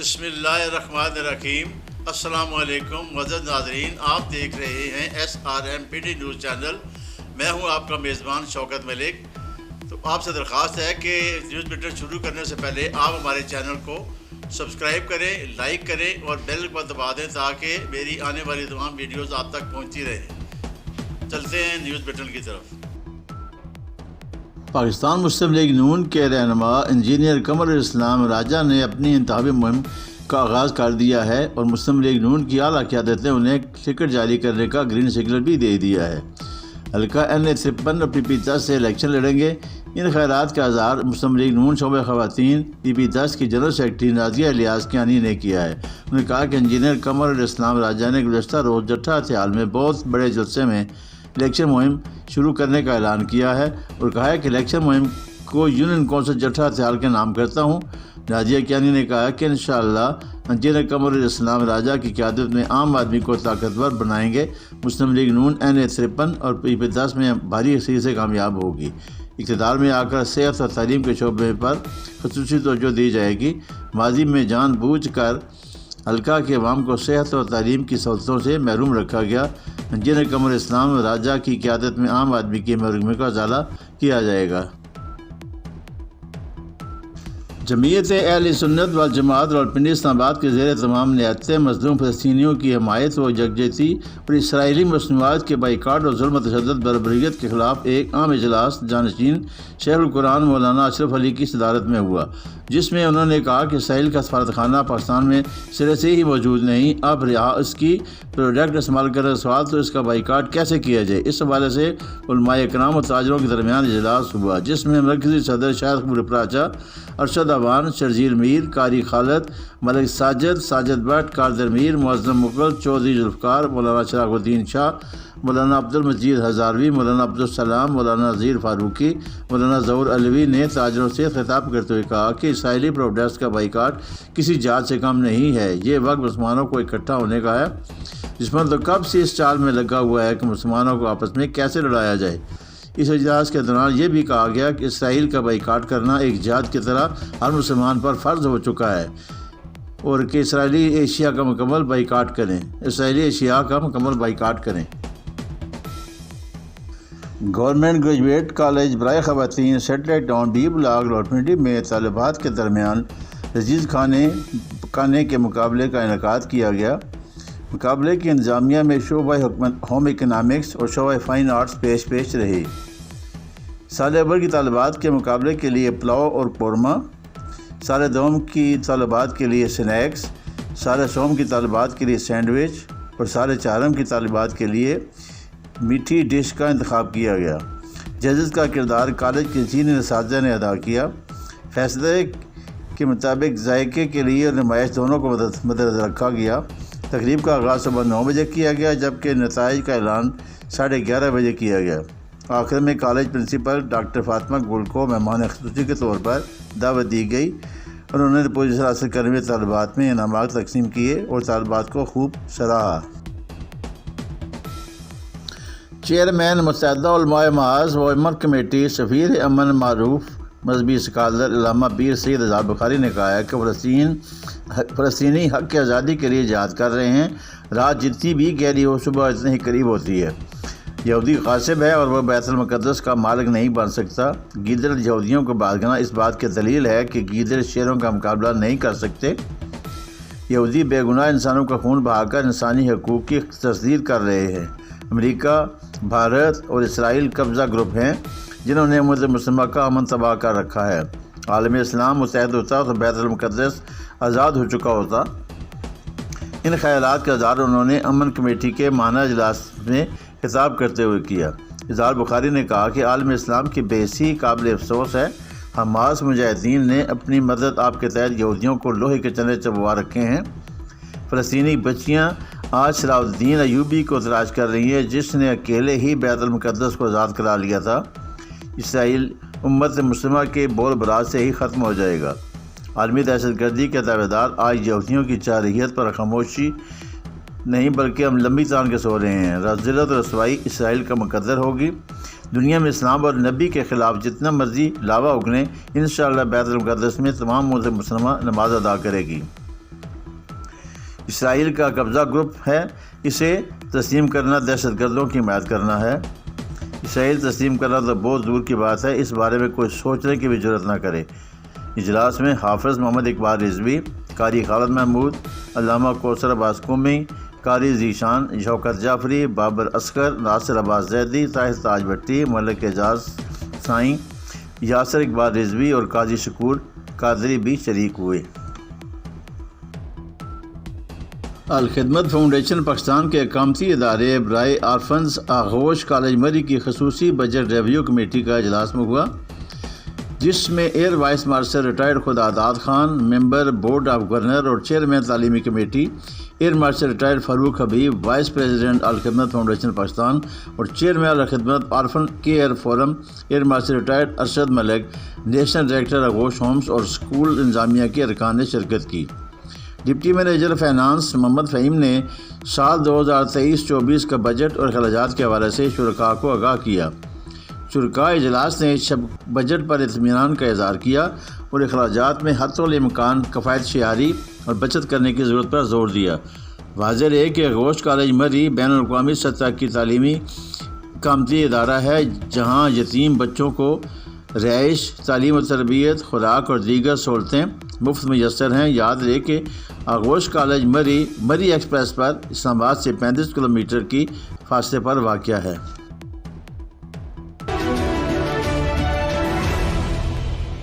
بسم اللہ الرحمن الرحیم۔ السلام علیکم معزز ناظرین، آپ دیکھ رہے ہیں SRMPD نیوز چینل۔ میں ہوں آپ کا میزبان شوکت ملک۔ تو آپ سے درخواست ہے کہ نیوز بلٹن شروع کرنے سے پہلے آپ ہمارے چینل کو سبسکرائب کریں، لائک کریں اور بیل پر دبا دیں تاکہ میری آنے والی تمام ویڈیوز آپ تک پہنچتی رہیں۔ چلتے ہیں نیوز بلٹن کی طرف۔ پاکستان مسلم لیگ نون کے رہنما انجینئر قمر اسلام راجہ نے اپنی انتخابی مہم کا آغاز کر دیا ہے اور مسلم لیگ نون کی اعلیٰ قیادت نے انہیں ٹکٹ جاری کرنے کا گرین سگنل بھی دے دیا ہے۔ حلقہ NA53 اور PP10 سے الیکشن لڑیں گے۔ ان خیرات کا اظہار مسلم لیگ نون شعبہ خواتین PP10 کی جنرل سیکرٹری نازیہ الیاس کیانی نے کیا ہے۔ انہوں نے کہا کہ انجینئر قمر اسلام راجہ نے گزشتہ روز جٹھا اتحال میں بہت بڑے جلسے میں الیکشن مہم شروع کرنے کا اعلان کیا ہے اور کہا ہے کہ الیکشن مہم کو یونین کونسل جٹھا اتحال کے نام کرتا ہوں۔ نازیہ کیانی نے کہا کہ انشاءاللہ انجینئر قمر اسلام راجہ کی قیادت میں عام آدمی کو طاقتور بنائیں گے۔ مسلم لیگ نون NA53 اور PP10 میں بھاری حیثیت سے کامیاب ہوگی۔ اقتدار میں آ کر صحت اور تعلیم کے شعبے پر خصوصی توجہ دی جائے گی۔ ماضی میں جان بوجھ کر حلقہ کے عوام کو صحت اور تعلیم کی سہولتوں سے محروم رکھا گیا۔ انجینئر قمر اسلام راجہ کی قیادت میں عام آدمی کی محرومی کا ازالہ کیا جائے گا۔ جمعیت اہل سنت والجماعت راولپنڈی اسلام آباد کے زیر اہتمام نہایت مظلوم فلسطینیوں کی حمایت و یکجہتی اور اسرائیلی مصنوعات کے بائیکاٹ اور ظلم و تشدد بربریت کے خلاف ایک عام اجلاس جانشین شیخ القرآن مولانا اشرف علی کی صدارت میں ہوا، جس میں انہوں نے کہا کہ اسرائیل کا سفارتخانہ پاکستان میں سرے سے ہی موجود نہیں، اب اس کی پروڈکٹ استعمال کرنے کا سوال تو اس کا بائیکاٹ کیسے کیا جائے۔ اس حوالے سے علماء اکرام اور تاجروں کے درمیان اجلاس ہوا، جس میں مرکزی صدر شاہد قبول پراچا، ارشد اوان، شرجیل میر، قاری خالد، ملک ساجد بٹ، کاردر میر، معظم مغل، چودھری ذوالفقار، مولانا چراغ الدین شاہ، مولانا عبدالمجید ہزاروی، مولانا عبدالسلام، مولانا نذیر فاروقی، مولانا ظہور علوی نے تاجروں سے خطاب کرتے ہوئے کہا کہ اسرائیلی پروڈکٹس کا بائیکاٹ کسی جہاد سے کم نہیں ہے۔ یہ وقت مسلمانوں کو اکٹھا ہونے کا ہے، جس پر تو کب سے اس چال میں لگا ہوا ہے کہ مسلمانوں کو آپس میں کیسے لڑایا جائے۔ اس اجلاس کے دوران یہ بھی کہا گیا کہ اسرائیل کا بائیکاٹ کرنا ایک جہاد کی طرح ہر مسلمان پر فرض ہو چکا ہے اور کہ اسرائیلی اشیاء کا مکمل بائیکاٹ کریں۔ گورنمنٹ گریجویٹ کالج برائے خواتین satellite town B block Rawalpindi میں طالبات کے درمیان لذیذ کھانے کے مقابلے کا انعقاد کیا گیا۔ مقابلے کی انتظامیہ میں شعبہ ہوم اکنامکس اور شعبہ فائن آرٹس پیش رہی۔ سال اول کی طالبات کے مقابلے کے لیے پلاؤ اور قورمہ، سال دوم کی طالبات کے لیے سنیکس، سال سوم کی طالبات کے لیے سینڈوچ اور سال چہارم کی طالبات کے لیے میٹھی ڈش کا انتخاب کیا گیا۔ ججز کا کردار کالج کے سینئر اساتذہ نے ادا کیا۔ فیصلے کے مطابق ذائقے کے لیے اور نمائش دونوں کو مدنظر رکھا گیا۔ تقریب کا آغاز صبح 9 بجے کیا گیا، جبکہ نتائج کا اعلان 11:30 بجے کیا گیا۔ آخر میں کالج پرنسپل ڈاکٹر فاطمہ گل کو مہمان خصوصی کے طور پر دعوت دی گئی اور انہوں نے پوزیشن حاصل کرنے والے طالبات میں انعامات تقسیم کیے اور طالبات کو خوب سراہا۔ چیئرمین متحدہ علماء محاذ و امن کمیٹی سفیر امن معروف مذہبی اسکالر علامہ پیر سید رضا بخاری نے کہا ہے کہ فلسطینی حق کی آزادی کے لیے جہاد کر رہے ہیں۔ رات جتنی بھی گہری ہو، صبح اتنے ہی قریب ہوتی ہے۔ یہودی غاصب ہے اور وہ بیت المقدس کا مالک نہیں بن سکتا۔ گیدڑ یہودیوں کو بھاگنا اس بات کی دلیل ہے کہ گیدڑ شیروں کا مقابلہ نہیں کر سکتے۔ یہودی بے گناہ انسانوں کا خون بہا کر انسانی حقوق کی تصدیق کر رہے ہیں۔ امریکہ، بھارت اور اسرائیل قبضہ گروپ ہیں جنہوں نے امت مسلمہ کا امن تباہ کر رکھا ہے۔ عالم اسلام متحد ہوتا تو بیت المقدس آزاد ہو چکا ہوتا۔ ان خیالات کا اظہار انہوں نے امن کمیٹی کے ماہانہ اجلاس میں خطاب کرتے ہوئے کیا۔ اظہار بخاری نے کہا کہ عالم اسلام کی بے حسی قابل افسوس ہے۔ حماس مجاہدین نے اپنی مدد آپ کے تحت یہودیوں کو لوہے کے چنے چبوا رکھے ہیں۔ فلسطینی بچیاں آج صلاح الدین ایوبی کو تلاش کر رہی ہیں، جس نے اکیلے ہی بیت المقدس کو آزاد کرا لیا تھا۔ اسرائیل امت مسلمہ کے بول برات سے ہی ختم ہو جائے گا۔ عالمی دہشت گردی کے دعوے دار آج یہودیوں کی جارحیت پر خاموشی نہیں بلکہ ہم لمبی تان کے سو رہے ہیں۔ ذلت و رسوائی اسرائیل کا مقدر ہوگی۔ دنیا میں اسلام اور نبی کے خلاف جتنا مرضی لاوا اگنے، انشاءاللہ بیت المقدس میں تمام مسلمہ نماز ادا کرے گی۔ اسرائیل کا قبضہ گروپ ہے، اسے تسلیم کرنا دہشت گردوں کی حمایت کرنا ہے۔ اسرائیل تسلیم کرنا تو بہت دور کی بات ہے، اس بارے میں کوئی سوچنے کی بھی جرات نہ کرے۔ اجلاس میں حافظ محمد اقبال رضوی، قاری خالد محمود، علامہ کوثر عباس قمی، قاری ذیشان، شوکت جعفری، بابر اصغر، ناصر عباس زیدی، طاہر تاج بھٹی، ملک اعجاز سائیں، یاسر اقبال رضوی اور قاضی شکور قادری بھی شریک ہوئے۔ الخدمت فاؤنڈیشن پاکستان کے اقامتی ادارے برائے آرفنز آغوش کالج مری کی خصوصی بجٹ ریویو کمیٹی کا اجلاس میں ہوا، جس میں air vice marshal retired Khuda Dad Khan, member board of governor اور چیئرمین تعلیمی committee, air marshal retired Farooq Habib, vice president Alkhidmat foundation Pakistan اور chairman Alkhidmat orphan care forum, air marshal retired Arshad Malik, national director Aghosh homes اور اسکول انتظامیہ کے ارکان نے شرکت کی۔ Deputy manager finance Muhammad Fahim نے سال 2023-24 کا بجٹ اور اخراجات کے حوالے سے شرکاء کو آگاہ کیا۔ شرکاء اجلاس نے بجٹ پر اطمینان کا اظہار کیا اور اخراجات میں حتی الامکان کفایت شعاری اور بچت کرنے کی ضرورت پر زور دیا۔ واضح ہے کہ آغوش کالج مری بین الاقوامی سطح کی تعلیمی اقامتی ادارہ ہے، جہاں یتیم بچوں کو رہائش، تعلیم و تربیت، خوراک اور دیگر سہولتیں مفت میسر ہیں۔ یاد رہے کہ آغوش کالج مری ایکسپریس پر اسلام آباد سے 35 کلومیٹر کی فاصلے پر واقع ہے۔